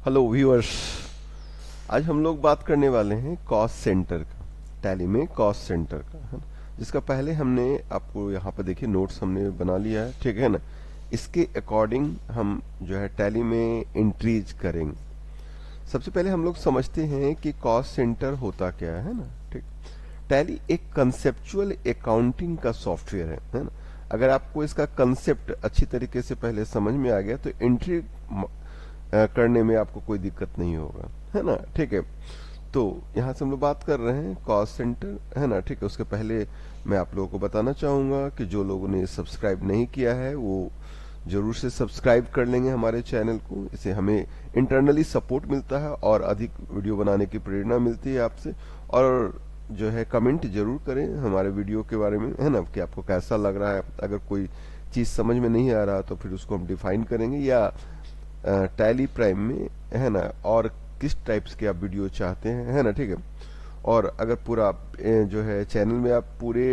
Hello viewers. आज हम लोग बात करने वाले हैं कॉस्ट सेंटर का, टैली में कॉस्ट सेंटर का, है ना। जिसका पहले हमने आपको यहाँ पर देखिए नोट्स हमने बना लिया है, ठीक है ना। इसके अकॉर्डिंग हम जो है टैली में एंट्रीज करेंगे। सबसे पहले हम लोग समझते हैं कि कॉस्ट सेंटर होता क्या है ना, ठीक। टैली एक कंसेप्चुअल अकाउंटिंग का सॉफ्टवेयर है ना। अगर आपको इसका कंसेप्ट अच्छी तरीके से पहले समझ में आ गया तो एंट्री करने में आपको कोई दिक्कत नहीं होगा, है ना, ठीक है। तो यहाँ से हम लोग बात कर रहे हैं कॉस्ट सेंटर, है ना, ठीक है। उसके पहले मैं आप लोगों को बताना चाहूंगा कि जो लोगों ने सब्सक्राइब नहीं किया है वो जरूर से सब्सक्राइब कर लेंगे हमारे चैनल को। इससे हमें इंटरनली सपोर्ट मिलता है और अधिक वीडियो बनाने की प्रेरणा मिलती है आपसे। और जो है कमेंट जरूर करें हमारे वीडियो के बारे में, है ना, कि आपको कैसा लग रहा है। अगर कोई चीज समझ में नहीं आ रहा तो फिर उसको हम डिफाइन करेंगे, या टैली प्राइम में, है ना, और किस टाइप्स के आप वीडियो चाहते हैं, है ना, ठीक है। और अगर पूरा जो है चैनल में आप पूरे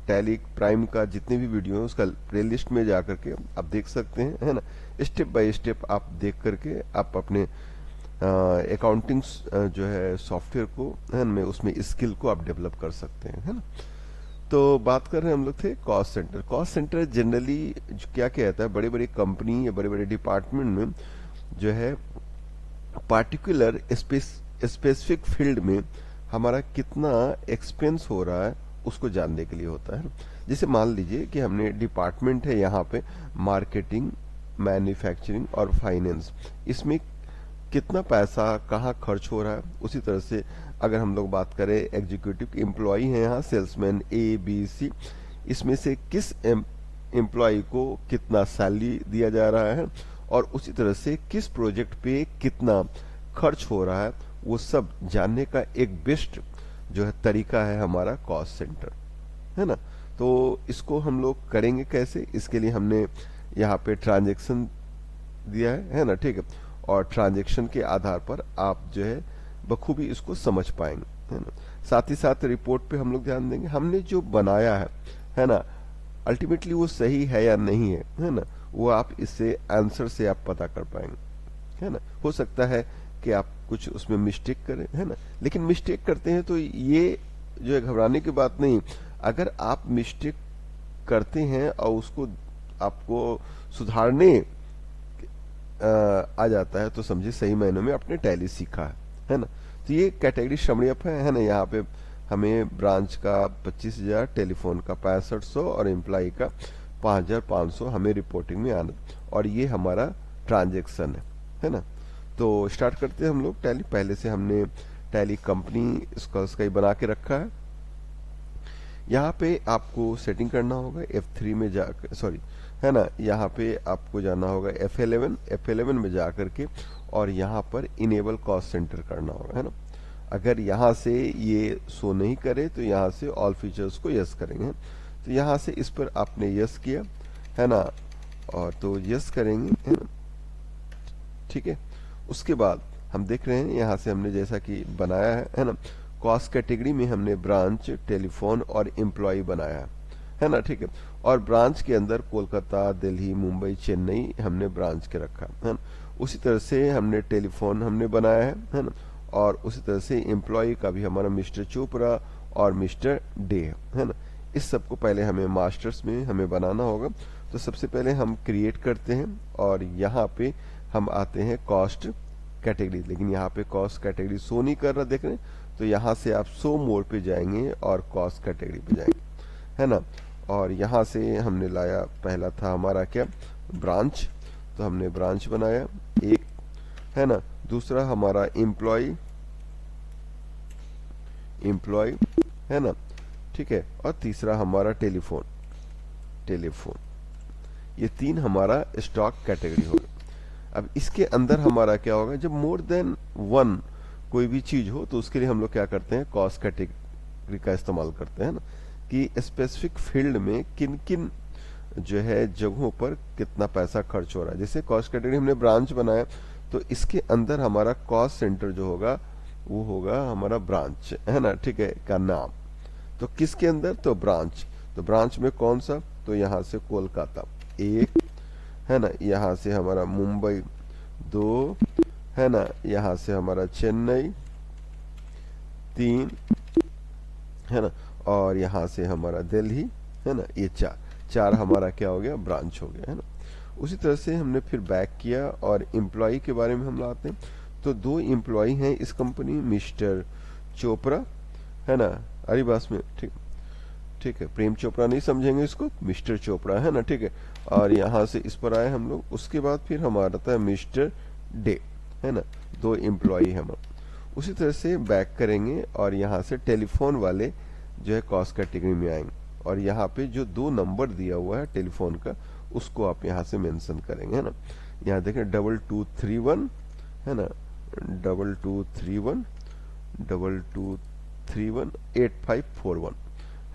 टैली प्राइम का जितने भी वीडियो हैं उसका प्लेलिस्ट में जा करके आप देख सकते हैं, है ना। स्टेप बाय स्टेप आप देख करके आप अपने अकाउंटिंग जो है सॉफ्टवेयर को, है ना, उसमें स्किल को आप डेवलप कर सकते हैं, है ना। तो बात कर रहे हैं हम लोग थे cost centre. Cost centre generally क्या कहता है, बड़े बड़े कंपनी या बड़े बड़े डिपार्टमेंट में जो है पार्टिकुलर स्पेसिफिक फील्ड में हमारा कितना एक्सपेंस हो रहा है उसको जानने के लिए होता है। जैसे मान लीजिए कि हमने डिपार्टमेंट है यहाँ पे मार्केटिंग, मैन्युफैक्चरिंग और फाइनेंस, इसमें कितना पैसा कहाँ खर्च हो रहा है। उसी तरह से अगर हम लोग बात करें एग्जीक्यूटिव एम्प्लॉय है यहाँ, सेल्समैन ए बी सी, इसमें से किस एम्प्लॉय को कितना सैलरी दिया जा रहा है और उसी तरह से किस प्रोजेक्ट पे कितना खर्च हो रहा है, वो सब जानने का एक बेस्ट जो है तरीका है हमारा कॉस्ट सेंटर, है ना। तो इसको हम लोग करेंगे कैसे, इसके लिए हमने यहाँ पे ट्रांजैक्शन दिया है ना, ठीक है। और ट्रांजैक्शन के आधार पर आप जो है बखूबी इसको समझ पाएंगे, है ना। साथ ही साथ रिपोर्ट पे हम लोग ध्यान देंगे हमने जो बनाया है ना, अल्टीमेटली वो सही है या नहीं है ना, वो आप इससे आंसर से आप पता कर पाएंगे, है ना। हो सकता है कि आप कुछ उसमें मिस्टेक करें, है ना, लेकिन मिस्टेक करते हैं तो ये जो है घबराने की बात नहीं। अगर आप मिस्टेक करते हैं और उसको आपको सुधारने आ जाता है तो समझिए सही मायनों में आपने टैली सीखा है ना। तो ये कैटेगरी समरी है ना। यहाँ पे हमें ब्रांच का 25,000, टेलीफोन का 6500 और एम्प्लॉय का 5,500 हमें रिपोर्टिंग में आना, और ये हमारा ट्रांजेक्शन है ना। तो स्टार्ट करते हैं हम लोग टैली। पहले से हमने टैली कंपनी इसका ही बना के रखा है। यहाँ पे आपको सेटिंग करना होगा F3 में जाकर, सॉरी, है ना, यहाँ पे आपको जाना होगा F11 में जा करके और यहाँ पर इनेबल कॉस्ट सेंटर करना होगा, है ना। अगर यहाँ से ये शो नहीं करे तो यहाँ से ऑल फीचर्स को यस करेंगे। तो यहाँ से इस पर आपने यस किया, है ना, और तो यस करेंगे, है ना, ठीक है। उसके बाद हम देख रहे हैं यहाँ से हमने जैसा कि बनाया है ना, कॉस्ट कैटेगरी में हमने ब्रांच, टेलीफोन और एम्प्लॉय बनाया है ना, ठीक है। और ब्रांच के अंदर कोलकाता, दिल्ली, मुंबई, चेन्नई हमने ब्रांच के रखा है ना। उसी तरह से हमने टेलीफोन हमने बनाया है ना। और उसी तरह से एम्प्लॉय का भी हमारा मिस्टर चोपड़ा और मिस्टर डे है ना। इस सब को पहले हमें मास्टर्स में हमें बनाना होगा। तो सबसे पहले हम क्रिएट करते हैं और यहाँ पे हम आते हैं कॉस्ट कैटेगरी, लेकिन यहाँ पे कॉस्ट कैटेगरी शो नहीं कर रहा, देख रहे हैं। तो यहाँ से आप शो मोड पे जाएंगे और कॉस्ट कैटेगरी पे जाएंगे, है ना। और यहाँ से हमने लाया, पहला था हमारा क्या, ब्रांच, तो हमने ब्रांच बनाया एक, है ना। दूसरा हमारा एम्प्लॉय है ना, ठीक है। और तीसरा हमारा टेलीफोन। ये तीन हमारा स्टॉक कैटेगरी होगा। अब इसके अंदर हमारा क्या होगा, जब मोर देन वन कोई भी चीज हो तो उसके लिए हम लोग क्या करते हैं, कॉस्ट कैटेगरी का इस्तेमाल करते हैं ना, कि स्पेसिफिक फील्ड में किन किन जो है जगहों पर कितना पैसा खर्च हो रहा है। जैसे कॉस्ट कैटेगरी हमने ब्रांच बनाया तो इसके अंदर हमारा कॉस्ट सेंटर जो होगा वो होगा हमारा ब्रांच, है ना, ठीक है, का नाम। तो किसके अंदर, तो ब्रांच। तो ब्रांच में कौन सा, तो यहाँ से कोलकाता एक, है ना, यहाँ से हमारा मुंबई 2, है ना, यहाँ से हमारा चेन्नई 3, है ना, और यहाँ से हमारा दिल्ली, है ना, ये चार हमारा क्या हो गया, ब्रांच हो गया, है ना। उसी तरह से हमने फिर बैक किया और एम्प्लॉय के बारे में हम लाते हैं। तो 2 एम्प्लॉय हैं इस कंपनी, मिस्टर चोपड़ा, है ना, अरिबास में, ठीक ठीक है, प्रेम चोपड़ा नहीं समझेंगे इसको, मिस्टर चोपड़ा, है ना, ठीक है। और यहाँ से इस पर आए हम लोग। उसके बाद फिर हमारा था मिस्टर डे, है ना, 2 एम्प्लॉय हम। उसी तरह से बैक करेंगे और यहाँ से टेलीफोन वाले जो है कॉस्ट कैटेगरी में आएंगे, और यहाँ पे जो 2 नंबर दिया हुआ है टेलीफोन का, उसको आप यहाँ से मेंशन करेंगे, है ना। यहाँ देखें 2231, है ना, 2231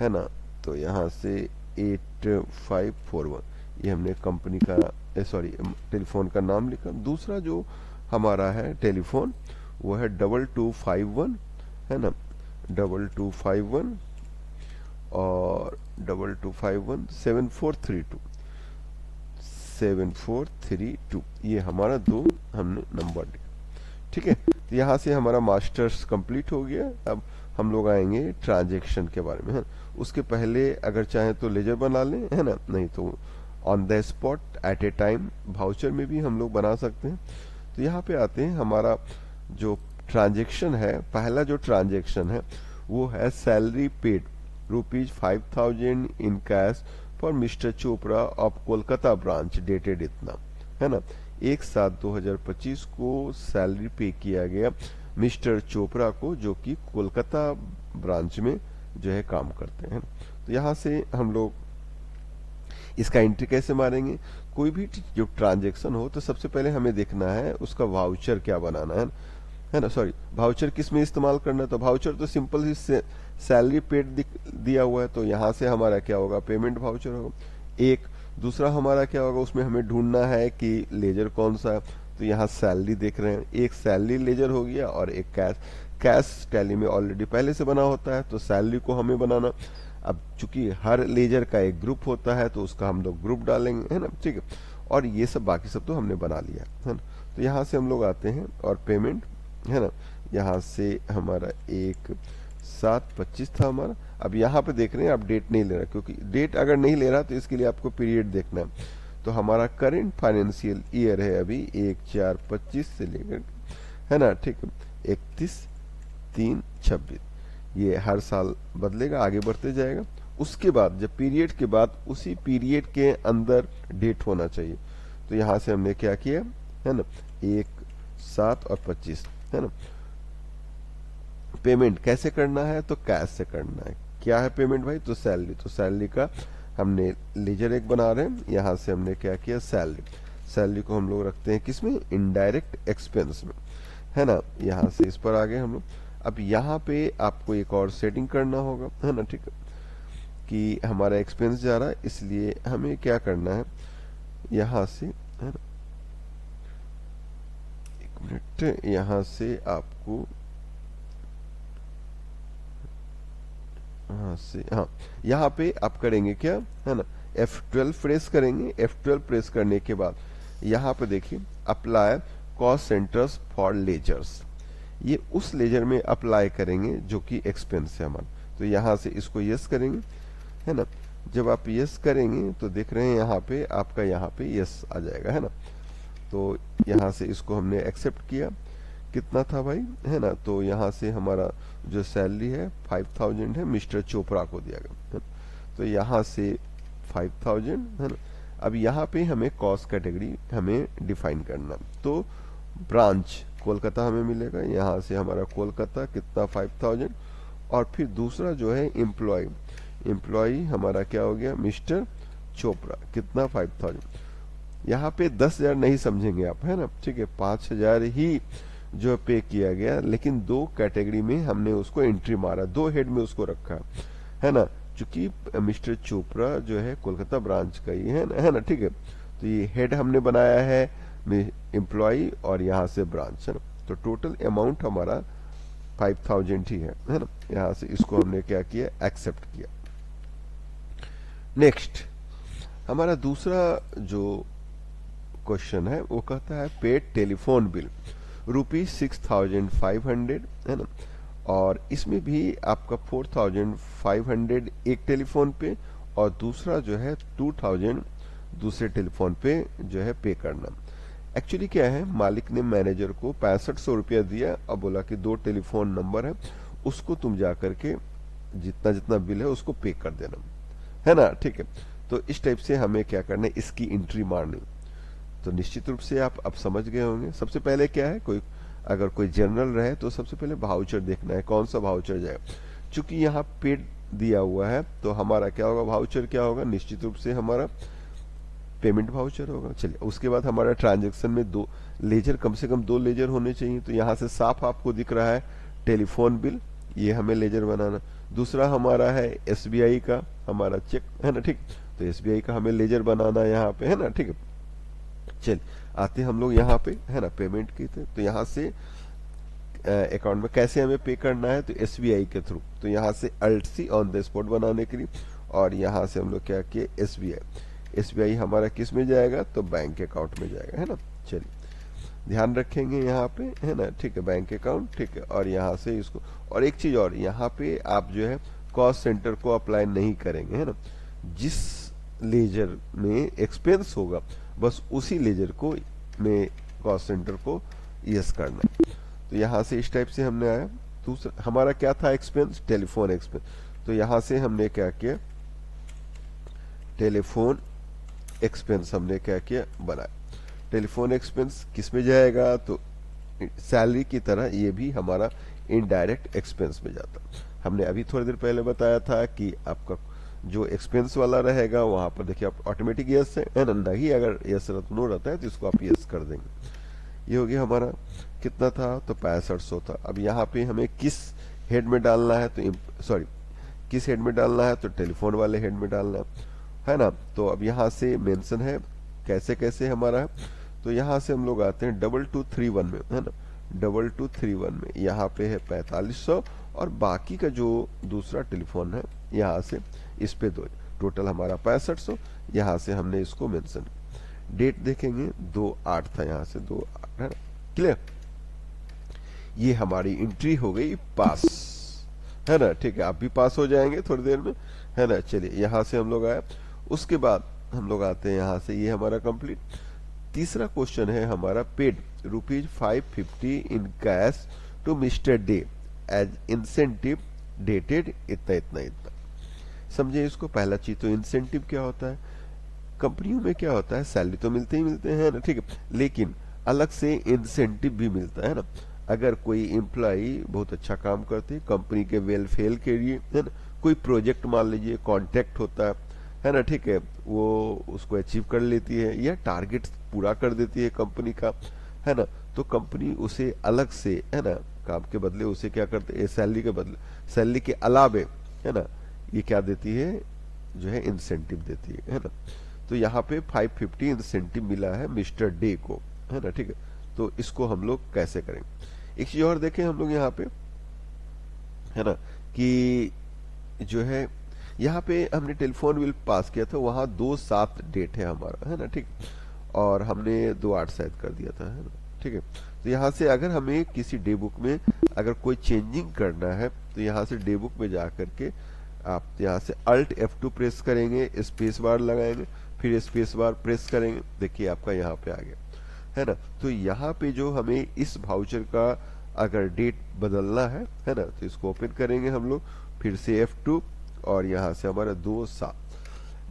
है ना। तो यहाँ से 8541, ये हमने कंपनी का सॉरी टेलीफोन का नाम लिखा। दूसरा जो हमारा है टेलीफोन, वो है 2251, है ना, 2251 और 2251 7432, ये हमारा 2 हमने नंबर लिखा, ठीक है। तो यहाँ से हमारा मास्टर्स कंप्लीट हो गया। अब हम लोग आएंगे ट्रांजैक्शन के बारे में, है। उसके पहले अगर चाहें तो लेजर बना लें, है ना, नहीं तो on the spot at a time voucher में भी हम लोग बना सकते हैं। तो यहाँ पे आते हैं, हमारा जो ट्रांजैक्शन है, पहला जो ट्रांजैक्शन है वो है salary paid ₹5000 in cash for mister Chopra of Kolkata branch dated इतना, है ना। 1/7/2025 को सैलरी पे किया गया मिस्टर चोपड़ा को, जो कि कोलकाता ब्रांच में जो है काम करते हैं। तो यहाँ से हम लोग इसका एंट्री कैसे मारेंगे। कोई भी जो ट्रांजैक्शन हो तो सबसे पहले हमें देखना है उसका वाउचर क्या बनाना है ना, सॉरी वाउचर किस में इस्तेमाल करना है। तो वाउचर तो सिंपल ही सैलरी पेड दिया हुआ है, तो यहाँ से हमारा क्या होगा, पेमेंट वाउचर होगा। एक दूसरा हमारा क्या होगा, उसमें हमें ढूंढना है कि लेजर कौन सा है। तो यहाँ सैलरी देख रहे हैं, एक सैलरी लेजर हो गया और एक कैश टैली में ऑलरेडी पहले से बना होता है, तो सैलरी को हमें बनाना। अब चूंकि हर लेजर का एक ग्रुप होता है तो उसका हम लोग ग्रुप डालेंगे, है ना, ठीक है। और ये सब बाकी सब तो हमने बना लिया, है ना। तो यहाँ से हम लोग आते हैं और पेमेंट, है ना, यहाँ से हमारा 1/7/25 था हमारा। अब यहाँ पे देख रहे हैं आप डेट नहीं ले रहा, क्योंकि डेट अगर नहीं ले रहा तो इसके लिए आपको पीरियड देखना है। तो हमारा करेंट फाइनेंशियल ईयर है अभी 1/4/25 से लेकर, है ना, ठीक है, 31/3/26। ये हर साल बदलेगा, आगे बढ़ते जाएगा। उसके बाद जब पीरियड के बाद उसी पीरियड के अंदर डेट होना चाहिए। तो यहाँ से हमने क्या किया, है ना, 1/7/25, है ना। पेमेंट कैसे करना है, तो कैश से करना है। क्या है पेमेंट भाई, तो सैलरी। तो सैलरी का हमने लेजर एक बना रहे हैं, यहाँ से हमने क्या किया, सैलरी को हम लोग रखते हैं किसमें, इनडायरेक्ट एक्सपेंस में, है ना। यहाँ से इस पर आ गए हम लोग। अब यहाँ पे आपको एक और सेटिंग करना होगा, है ना, ठीक है, कि हमारा एक्सपेंस जा रहा है, इसलिए हमें क्या करना है, यहाँ से, है ना, एक मिनट, यहाँ से आपको हाँ, यहाँ पे आप करेंगे क्या, है ना, F12 प्रेस करेंगे। F12 प्रेस करने के बाद यहाँ पे देखिए apply cost centres for ledgers, ये उस लेजर में अप्लाई करेंगे जो कि एक्सपेंस है हमारा। तो यहाँ से इसको यस करेंगे, है ना। जब आप यस करेंगे तो देख रहे हैं यहाँ पे आपका यहाँ पे यस आ जाएगा, है ना। तो यहाँ से इसको हमने एक्सेप्ट किया। कितना था भाई, है ना, तो यहाँ से हमारा जो सैलरी है 5000 है, मिस्टर चोपड़ा को दिया गया, है। तो यहाँ से 5000, है ना। अब यहाँ पे हमें कॉस्ट कैटेगरी हमें डिफाइन करना, तो ब्रांच कोलकाता हमें मिलेगा। यहाँ से हमारा कोलकाता कितना 5000, और फिर दूसरा जो है एम्प्लॉय हमारा क्या हो गया, मिस्टर चोपड़ा, कितना 5000। यहाँ पे 10,000 नहीं समझेंगे आप, है ना, ठीक है, 5000 ही जो पे किया गया, लेकिन 2 कैटेगरी में हमने उसको एंट्री मारा, 2 हेड में उसको रखा, है ना, चूंकि मिस्टर चोपड़ा जो है कोलकाता ब्रांच का ही है ना, ठीक है। तो ये हेड हमने बनाया है एम्प्लॉय और यहाँ से ब्रांच, है ना। तो टोटल अमाउंट हमारा 5000 ही है ना। यहाँ से इसको हमने क्या किया, एक्सेप्ट किया। नेक्स्ट हमारा दूसरा जो क्वेश्चन है वो कहता है पेड टेलीफोन बिल। ₹6,500 है ना। और इसमें भी आपका 4,500 एक टेलीफोन पे और दूसरा जो है 2,000 दूसरे टेलीफोन पे जो है पे करना। एक्चुअली क्या है, मालिक ने मैनेजर को 6500 रुपया दिया और बोला कि 2 टेलीफोन नंबर है, उसको तुम जा करके जितना जितना बिल है उसको पे कर देना, है ना। ठीक है, तो इस टाइप से हमें क्या करना है, इसकी एंट्री मारनी। तो निश्चित रूप से आप अब समझ गए होंगे। सबसे पहले क्या है, अगर कोई जनरल रहे तो सबसे पहले भाउचर देखना है, कौन सा भाउचर जाएगा। चूंकि यहाँ पेड दिया हुआ है तो हमारा क्या होगा, भाउचर क्या होगा, निश्चित रूप से हमारा पेमेंट भाउचर होगा। चलिए, उसके बाद हमारा ट्रांजैक्शन में दो लेजर, कम से कम 2 लेजर होने चाहिए। तो यहाँ से साफ आपको दिख रहा है टेलीफोन बिल, ये हमें लेजर बनाना। दूसरा हमारा है एसबीआई का हमारा चेक, है ना। ठीक, तो एसबीआई का हमें लेजर बनाना है यहाँ पे, है ना। ठीक है, चलिए आते हम लोग यहाँ पे, है ना, पेमेंट की। तो यहाँ से अकाउंट में कैसे हमें पे करना है, तो एसबीआई के थ्रू। तो यहाँ से alt C on the spot बनाने के लिए, और यहाँ से हम लोग क्या किए, एसबीआई हमारा किस में जाएगा, तो बैंक अकाउंट में जाएगा, है ना। चलिए ध्यान रखेंगे यहाँ पे, है ना। ठीक है, बैंक अकाउंट, ठीक है। और यहाँ से इसको, और एक चीज और, यहाँ पे आप जो है कॉस्ट सेंटर को अप्लाई नहीं करेंगे, है ना। जिस लेजर में एक्सपेंस होगा बस उसी लेजर को में कॉस्ट सेंटर को यस करना है। तो यहाँ से इस टाइप से हमने आया। दूसरा हमारा क्या था एक्सपेंस, टेलीफोन एक्सपेंस। तो यहाँ से हमने क्या किया, टेलीफोन एक्सपेंस हमने क्या किया, बनाया। टेलीफोन एक्सपेंस किस में जाएगा, तो सैलरी की तरह ये भी हमारा इनडायरेक्ट एक्सपेंस में जाता। हमने अभी थोड़ी देर पहले बताया था कि आपका जो एक्सपेंस वाला रहेगा वहां पर देखिए आप ऑटोमेटिक यस है ना, नहीं अगर यस नो रहता है तो इसको आप यस कर देंगे। ये हो गया हमारा, कितना था, तो 6500 था। अब यहाँ पे हमें किस हेड में डालना है, तो सॉरी किस हेड में डालना है, तो टेलीफोन वाले हेड में डालना है ना। तो अब यहाँ से मेंशन है कैसे कैसे हमारा है। तो यहाँ से हम लोग आते हैं 2231 में, है ना। 2231 में यहाँ पे है 4500, और बाकी का जो दूसरा टेलीफोन है यहाँ से इस पे दो, टोटल हमारा 6500। यहाँ से हमने इसको मेंशन, डेट देखेंगे 2/8 था, यहाँ से 2/8, है ना। क्लियर, ये हमारी एंट्री हो गई पास, है ना। ठीक है, आप भी पास हो जाएंगे थोड़ी देर में, है ना। चलिए यहाँ से हम लोग आए, उसके बाद हम लोग आते हैं यहाँ से, ये हमारा कंप्लीट। तीसरा क्वेश्चन है हमारा, paid ₹550 in cash to mister Day as incentive dated इतना इतना इतना। समझे इसको। पहला चीज तो इंसेंटिव क्या होता है, कंपनियों में क्या होता है, सैलरी तो मिलते ही मिलते हैं ना, ठीक है, लेकिन अलग से इंसेंटिव भी मिलता है ना। अगर कोई एम्प्लॉई बहुत अच्छा काम करते हैं कंपनी के वेलफेयर के लिए, है ना, कोई प्रोजेक्ट मान लीजिए कॉन्ट्रैक्ट होता है ना, ठीक है, वो उसको अचीव कर लेती है या टारगेट पूरा कर देती है कंपनी का, है ना, तो कंपनी उसे अलग से, है ना, काम के बदले उसे क्या करते हैं, सैलरी के बदले, सैलरी के अलावे, है ना, ये क्या देती है, जो है इंसेंटिव देती है ना। तो यहाँ पे 550 इंसेंटिव मिला है मिस्टर डे को, है ना। ठीक है, तो इसको हम लोग कैसे करेंगे। एक चीज और देखें हम लोग यहाँ पे, है ना, कि जो है यहाँ पे हमने टेलीफोन बिल पास किया था, वहां 2/7 डेट है हमारा, है ना। ठीक, और हमने 2/8 शायद कर दिया था, है ना। ठीक है, तो यहाँ से अगर हमें किसी डे बुक में अगर कोई चेंजिंग करना है तो यहाँ से डे बुक में जा करके आप यहाँ से Alt F2 प्रेस करेंगे, स्पेस बार लगाएंगे, फिर स्पेस बार प्रेस करेंगे, देखिए आपका यहाँ पे आ गया, है ना। तो यहाँ पे जो हमें इस भाउचर का अगर डेट बदलना है ना, तो इसको ओपन करेंगे हम लोग, फिर से F2, और यहाँ से हमारा 2/7।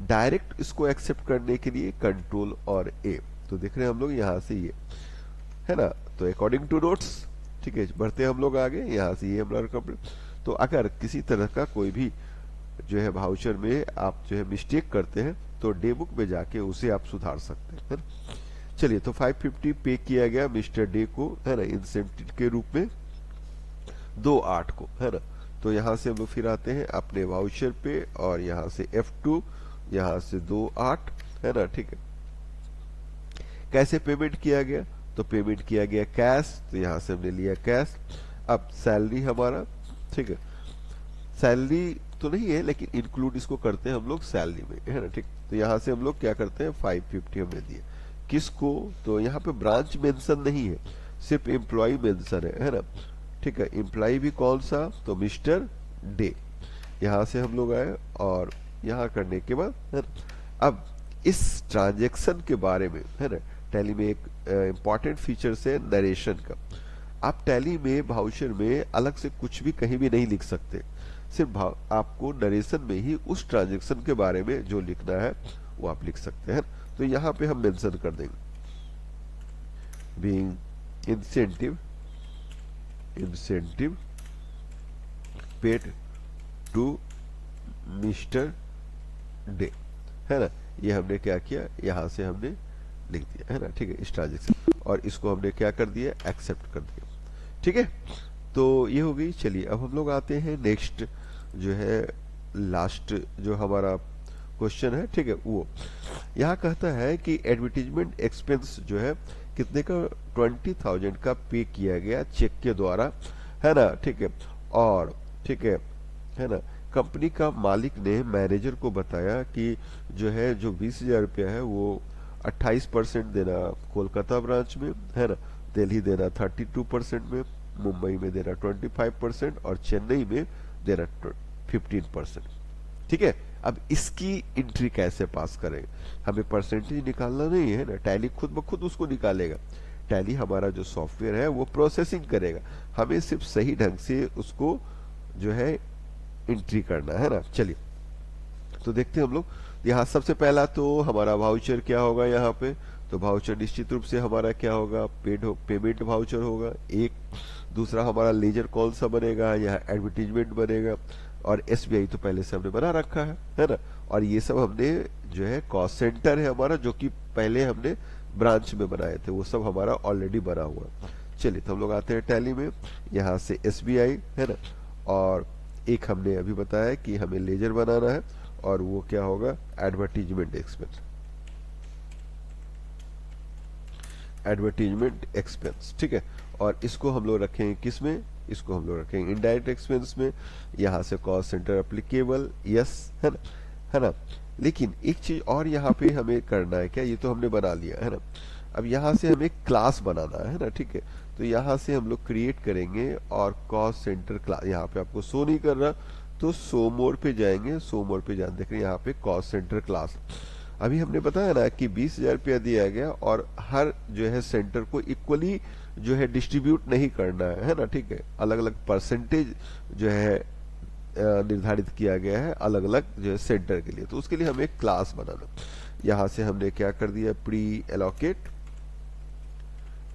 डायरेक्ट इसको एक्सेप्ट करने के लिए कंट्रोल और ए, तो देख रहे हैं हम लोग यहाँ से ये, है ना। तो अकॉर्डिंग टू नोट्स, ठीक है, बढ़ते हम लोग आगे, यहाँ से ये हमारा कंप्लीट। तो अगर किसी तरह का कोई भी जो है भाउचर में आप जो है मिस्टेक करते हैं तो डे बुक में जाके उसे आप सुधार सकते हैं, है ना। चलिए, तो 550 पे किया गया मिस्टर डे को, है ना, इंसेंटिव के रूप में 2/8 को, है ना। तो यहाँ से हम लोग फिर आते हैं अपने वाउचर पे, और यहाँ से F2, यहाँ से 2/8, है ना। ठीक है, कैसे पेमेंट किया गया, तो पेमेंट किया गया कैश, तो यहाँ से हमने लिया कैश। अब सैलरी हमारा, ठीक है, सैलरी तो नहीं है लेकिन इंक्लूड इसको करते हैं हम लोग सैलरी में, है ना। ठीक, तो यहाँ से हम लोग क्या करते हैं, 550 हमने दिया किसको, तो यहाँ पे ब्रांच मेंशन नहीं है, सिर्फ एम्प्लॉय मेंशन है ना, ठीक है। एम्प्लॉय भी कौन सा, तो मिस्टर डे। यहां से हम लोग आए और यहां करने के बाद है ना, अब इस ट्रांजेक्शन के बारे में है ना, टैली में एक इंपॉर्टेंट फीचर है नरेशन का। आप टैली में वाउचर में अलग से कुछ भी कहीं भी नहीं लिख सकते, सिर्फ आपको नरेशन में ही उस ट्रांजेक्शन के बारे में जो लिखना है वो आप लिख सकते हैं। तो यहां पे हम मेंशन कर देंगे being incentive paid to mister Day, है ना। ये हमने क्या किया, यहां से हमने लिख दिया, है ना, ठीक है, इस ट्रांजेक्शन, और इसको हमने क्या कर दिया, एक्सेप्ट कर दिया, ठीक है। तो ये हो गई। चलिए अब हम लोग आते हैं नेक्स्ट जो है लास्ट जो हमारा क्वेश्चन है, ठीक है। वो यहाँ कहता है कि एडवर्टीजमेंट एक्सपेंस जो है कितने का, 20,000 का पे किया गया चेक के द्वारा, है ना, ठीक है। और ठीक है ना, कंपनी का मालिक ने मैनेजर को बताया कि जो है जो 20,000 रुपया है वो 28% देना कोलकाता ब्रांच में, है ना, दिल्ली देना 32% में, मुंबई में देना 25% और चेन्नई में देना 15%, ठीक है। अब इसकी एंट्री कैसे पास करें, हमें परसेंटेज निकालना नहीं है ना, टैली खुद ब खुद उसको निकालेगा। टैली हमारा जो सॉफ्टवेयर है वो प्रोसेसिंग करेगा, हमें सिर्फ सही ढंग से उसको जो है एंट्री करना है ना। चलिए तो देखते हैं हम लोग। यहाँ सबसे पहला तो हमारा वाउचर क्या होगा यहाँ पे, तो वाउचर निश्चित रूप से हमारा क्या होगा, पेमेंट वाउचर होगा एक। दूसरा हमारा लेजर कौन सा बनेगा, यहाँ एडवर्टीजमेंट बनेगा, और एसबीआई तो पहले से हमने बना रखा है ना। और ये सब हमने जो है कॉस्ट सेंटर है हमारा, जो कि पहले हमने ब्रांच में बनाए थे, वो सब हमारा ऑलरेडी बना हुआ है। चलिए तो हम लोग आते हैं टैली में, यहाँ से एसबीआई है ना, और एक हमने अभी बताया कि हमें लेजर बनाना है, और वो क्या होगा, एडवर्टीजमेंट एक्सपेंस, एडवर्टीजमेंट एक्सपेंस, ठीक है। और इसको हम लोग रखेंगे किस में, इसको हम लोग रखेंगे इनडायरेक्ट एक्सपेंस में। यहाँ से कॉस्ट सेंटर एप्लीकेबल, यस, है ना। लेकिन एक चीज और यहाँ पे हमें करना है, क्या, ये तो हमने बना लिया है ना। अब यहाँ से हमें क्लास बनाना है ना, ठीक है। तो यहाँ से हम लोग क्रिएट करेंगे और कॉस्ट सेंटर क्लास, यहाँ पे आपको शो नहीं कर रहा तो शो मोड पे जाएंगे, शो मोड पे जान देख रहे हैं यहाँ पे कॉस्ट सेंटर क्लास। अभी हमने बताया ना कि 20,000 रुपया दिया गया और हर जो है सेंटर को इक्वली जो है डिस्ट्रीब्यूट नहीं करना है ना, ठीक है। अलग अलग परसेंटेज जो है निर्धारित किया गया है अलग अलग जो है सेंटर के लिए, तो उसके लिए हमें एक क्लास बनाना। यहाँ से हमने क्या कर दिया, प्री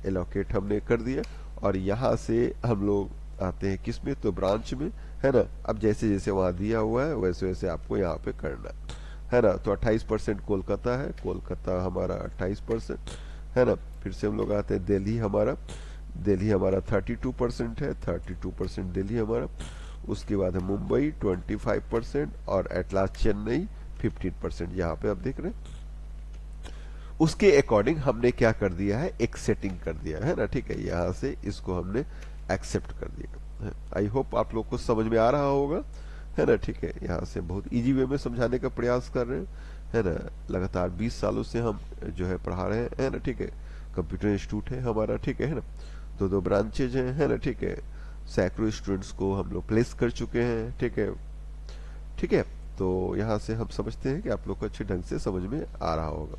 एलोकेट हमने कर दिया, और यहाँ से हम लोग आते हैं किसमें, तो ब्रांच में, है ना। अब जैसे जैसे वहां दिया हुआ है वैसे वैसे आपको यहाँ पे करना है ना। तो 28% कोलकाता है, कोलकाता हमारा 28% है ना। फिर से हम लोग आते हैं दिल्ली हमारा 32% है, 32% दिल्ली हमारा। उसके बाद है मुंबई 25% और एट लास्ट चेन्नई 15%। यहाँ पे आप देख रहे हैं उसके अकॉर्डिंग हमने क्या कर दिया है, एक सेटिंग कर दिया है ना, ठीक है। यहाँ से इसको हमने एक्सेप्ट कर दिया। आई होप आप लोग को समझ में आ रहा होगा, है ना, ठीक है। यहाँ से बहुत इजी वे में समझाने का प्रयास कर रहे हैं, है ना। लगातार 20 सालों से हम जो है पढ़ा रहे हैं, है ना, ठीक है। कंप्यूटर इंस्टीट्यूट है हमारा, ठीक है ना। दो ब्रांचेज हैं, है ना, ठीक है। सैकड़ों स्टूडेंट्स को हम लोग प्लेस कर चुके हैं, ठीक है, ठीक है। तो यहाँ से हम समझते हैं कि आप लोग को अच्छे ढंग से समझ में आ रहा होगा,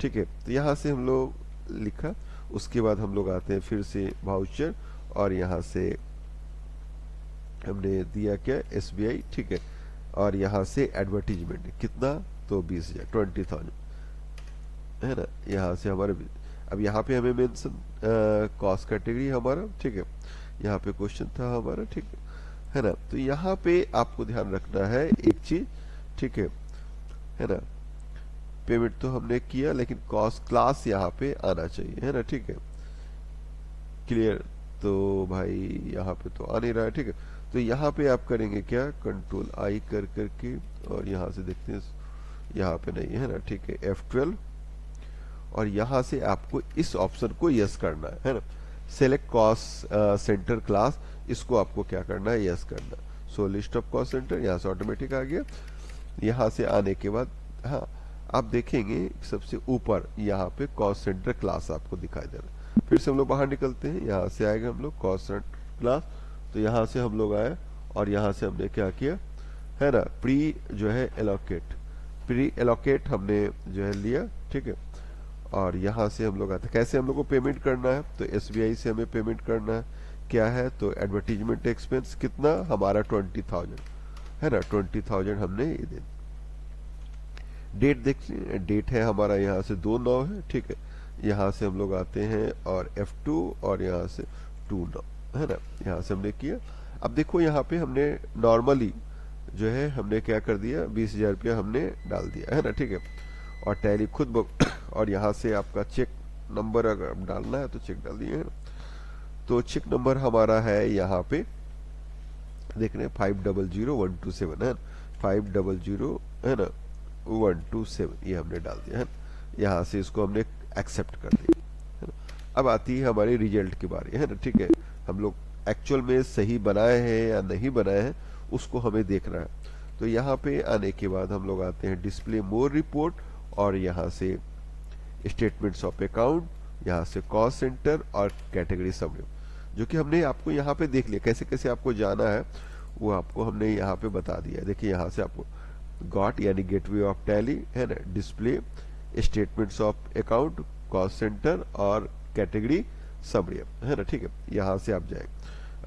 ठीक है। तो यहाँ से हम लोग लिखा, उसके बाद हम लोग आते हैं फिर से वाउचर, और यहाँ से हमने दिया क्या, एसबीआई, ठीक है। और यहाँ से एडवर्टीजमेंट कितना, तो 20,000, 20,000, है ना। यहाँ से हमारे अब यहाँ पे हमें मेंशन कॉस्ट कैटेगरी हमारा, ठीक है। यहाँ पे क्वेश्चन था हमारा, ठीक है ना। तो यहाँ पे आपको ध्यान रखना है एक चीज, ठीक है ना। पेमेंट तो हमने किया, लेकिन कॉस्ट क्लास यहाँ पे आना चाहिए, है ना, ठीक है, क्लियर। तो भाई यहाँ पे तो आ नहीं रहा है, ठीक है। तो यहाँ पे आप करेंगे क्या, कंट्रोल आई कर करके, और यहाँ से देखते हैं यहाँ पे नहीं है ना, ठीक है, F12, और यहाँ से आपको इस ऑप्शन को यस करना है ना। सेलेक्ट कॉस्ट सेंटर क्लास, इसको आपको क्या करना है, यस करना। सो लिस्ट ऑफ कॉस्ट सेंटर यहाँ से ऑटोमेटिक आ गया। यहाँ से आने के बाद हाँ आप देखेंगे सबसे ऊपर यहाँ पे कॉस्ट सेंटर क्लास आपको दिखाई दे रहा है। फिर से हम लोग बाहर निकलते हैं, यहाँ से आएगा हम लोग कॉस्ट क्लास, तो यहाँ से हम लोग आए और यहाँ से हमने क्या किया है ना, जो है प्री एलोकेट हमने जो है लिया, ठीक है। और यहाँ से हम लोग आते, कैसे हम लोग को पेमेंट करना है, तो एसबीआई से हमें पेमेंट करना है, क्या है तो एडवर्टीजमेंट एक्सपेंस कितना हमारा 20,000 है ना, 20,000 हमने ये दे। डेट देखिए, डेट है हमारा यहाँ से 2/9 है, ठीक है। यहाँ से हम लोग आते हैं और F2 और यहाँ से 2/9 है ना, यहाँ से हमने किया। अब देखो यहाँ पे हमने नॉर्मली जो है हमने क्या कर दिया, 20,000 रुपया हमने डाल दिया है ना, ठीक है। और टैली खुद और यहाँ से आपका चेक नंबर अगर डालना है तो चेक डाल दिए है ना, तो चेक नंबर हमारा है यहाँ पे देख रहे हैं 500127 है, 500 है ना 127, ये हमने डाल दिया है ना। यहाँ से इसको हमने एक्सेप्ट कर दिया है ना। अब आती है हमारी रिजल्ट की बारी है ना, ठीक है। हम लोग एक्चुअल में सही बनाए हैं या नहीं बनाए हैं उसको हमें देखना है। तो यहाँ पे आने के बाद हम लोग आते हैं डिस्प्ले मोर रिपोर्ट, और यहाँ से स्टेटमेंट्स ऑफ अकाउंट, यहाँ से कॉस्ट सेंटर और कैटेगरी समरी, जो कि हमने आपको यहाँ पे देख लिया कैसे कैसे आपको जाना है, वो आपको हमने यहाँ पे बता दिया। देखिए यहाँ से आपको गॉट यानी गेटवे ऑफ टैली है ना, display, statements of account, cost centre और कैटेगरी समरी है ना, ठीक है। यहाँ से आप जाएंगे,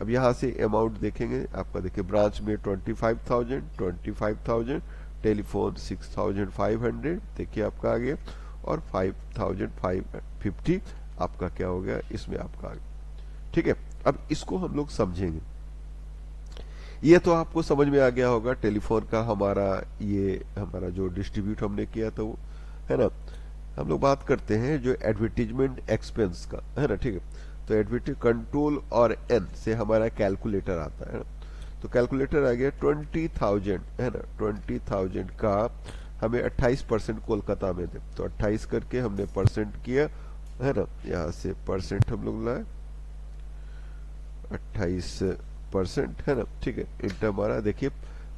अब यहाँ से अमाउंट देखेंगे आपका, देखिए ब्रांच में 25,000, टेलीफोन 6,500, देखिए आपका आ गया, और 5,550 आपका क्या हो गया, इसमें आपका आ गया, ठीक है। अब इसको हम लोग समझेंगे, ये तो आपको समझ में आ गया होगा टेलीफोन का हमारा, ये हमारा जो डिस्ट्रीब्यूट हमने किया था वो है ना। हम लोग बात करते हैं जो एडवर्टीजमेंट एक्सपेंस का है ना, ठीक है। तो एडवर्टीज कंट्रोल और एन से हमारा कैलकुलेटर आता है ना, तो कैलकुलेटर आ गया 20,000 है ना, 20,000 का हमें 28% कोलकाता में दे, तो 28 करके हमने परसेंट किया है ना, यहाँ से परसेंट हम लोग लाए 28% है ना, ठीक है। इंटर हमारा देखिए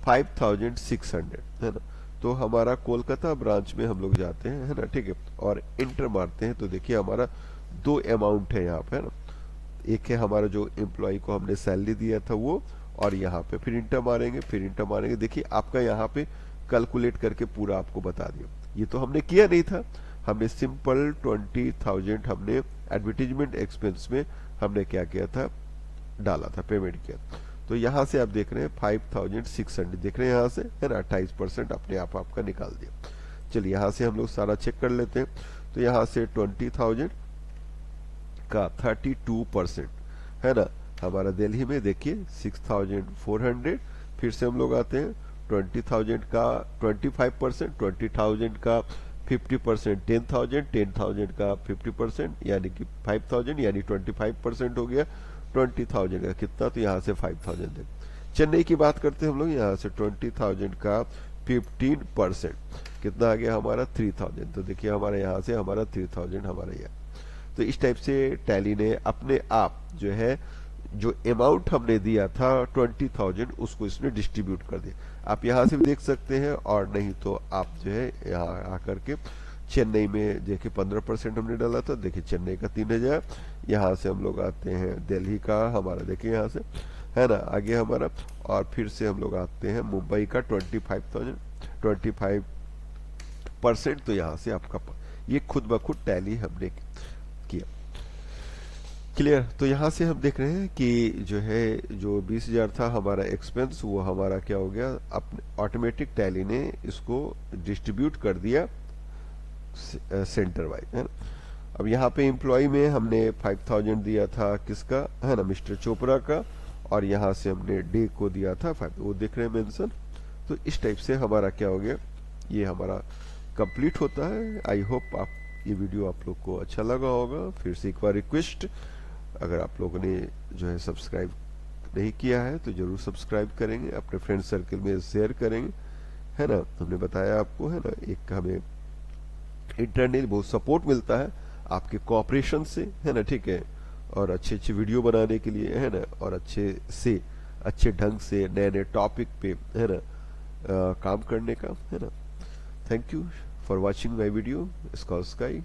5,600 है ना, तो हमारा कोलकाता ब्रांच में हम लोग जाते हैं है ना, ठीक है, और इंटर मारते हैं, तो देखिए हमारा दो अमाउंट है यहाँ पे है ना, एक है हमारा जो एम्प्लॉय को हमने सैलरी दिया था वो, और यहाँ पे फिर इंटर मारेंगे, देखिए आपका यहाँ पे कैलकुलेट करके पूरा आपको बता दिया। ये तो हमने किया नहीं था, हमने सिंपल 20,000 हमने एडवर्टीजमेंट एक्सपेंस में हमने क्या किया था, डाला था, पेमेंट किया। तो यहाँ से आप देख रहे हैं 5,600 देख रहे हैं, यहाँ से है ना 28% अपने आप आपका निकाल दिया। चलिए यहाँ से हम लोग सारा चेक कर लेते हैं, तो यहाँ से 20,000 का 32% है ना, हमारा दिल्ली में देखिए 6,400, फिर से हम लोग आते हैं 20,000 का 25%, 20,000 का 50%, 10,000 का 50% यानी कि 5,000 यानी 25% हो गया 20,000 का कितना, तो यहाँ से 5,000 दे। चेन्नई की बात करते हैं हम लोग, यहाँ से 20,000 का 15% कितना आ गया हमारा 3,000, तो देखिए हमारे यहाँ से हमारा 3,000 हमारा यह। तो इस टाइप से टैली ने अपने आप जो है जो अमाउंट हमने दिया था 20,000 उसको इसने डिस्ट्रीब्यूट कर दिया। आप यहाँ से भी देख सकते हैं, और नहीं तो आप जो है यहाँ आकर के चेन्नई में देखिए 15% हमने डाला था, देखिए चेन्नई का 3,000, यहाँ से हम लोग आते हैं दिल्ली का हमारा देखिए यहाँ से है ना आ गया हमारा, और फिर से हम लोग आते हैं मुंबई का 25%, तो यहाँ से आपका ये खुद ब खुद टैली हमने किया। क्लियर। तो यहाँ से हम देख रहे हैं कि जो है जो 20,000 था हमारा एक्सपेंस, वो हमारा क्या हो गया, अपने ऑटोमेटिक टैली ने इसको डिस्ट्रीब्यूट कर दिया सेंटर वाइज है ना। अब यहाँ पे एम्प्लॉय में हमने 5,000 दिया था किसका है ना, मिस्टर चोपड़ा का, और यहाँ से हमने डे को दिया था 5, वो देख रहे हैं मेंशन। तो इस टाइप से हमारा क्या हो गया, ये हमारा कंप्लीट होता है। आई होप आप ये वीडियो आप लोग को अच्छा लगा होगा। फिर से एक बार रिक्वेस्ट, अगर आप लोगों ने जो है सब्सक्राइब नहीं किया है तो जरूर सब्सक्राइब करेंगे, अपने फ्रेंड सर्कल में शेयर करेंगे है ना। हमने बताया आपको है ना, एक हमें इंटरनेट बहुत सपोर्ट मिलता है आपके कोऑपरेशन से है ना, ठीक है, और अच्छे अच्छे वीडियो बनाने के लिए है ना, और अच्छे ढंग से नए नए टॉपिक पे है ना काम करने का है ना। Thank you for watching my video स्कॉल स्काई।